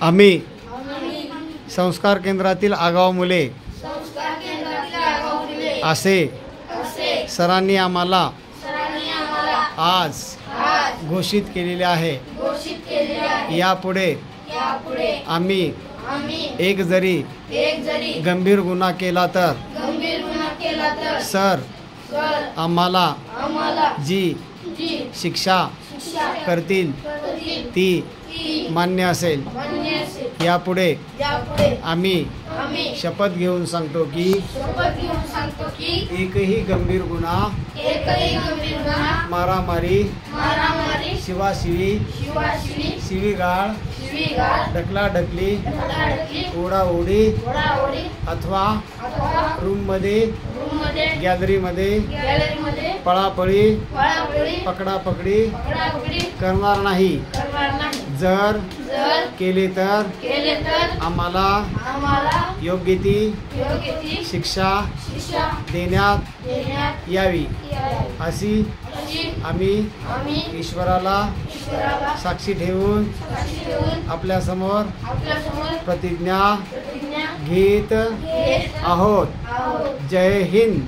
आम्ही संस्कार केंद्रातील आगाऊ मुले असे सरांनी आम्हाला आज घोषित केलेले आहे। यापुढे आम्ही एक जरी गंभीर गुन्हा केला तर सर आम्हाला जी शिक्षा करतील ती मान्य असेल। यापुढे आम्ही शपथ घेऊन सांगतो की एकही गंभीर गुन्हा, मारामारी, शिवाशिवी, शिवीगाळ, ढकलाढकली, ओढाओढी अथवा रूममध्ये गॅलरीमध्ये पळापळी पकडापकडी करणार नाही। जर केले तर आम्हाला योग्य ती शिक्षा देण्यात यावी अशी आम्ही ईश्वराला साक्षी ठेवून आपल्यासमोर प्रतिज्ञा घेत आहोत। जय हिंद।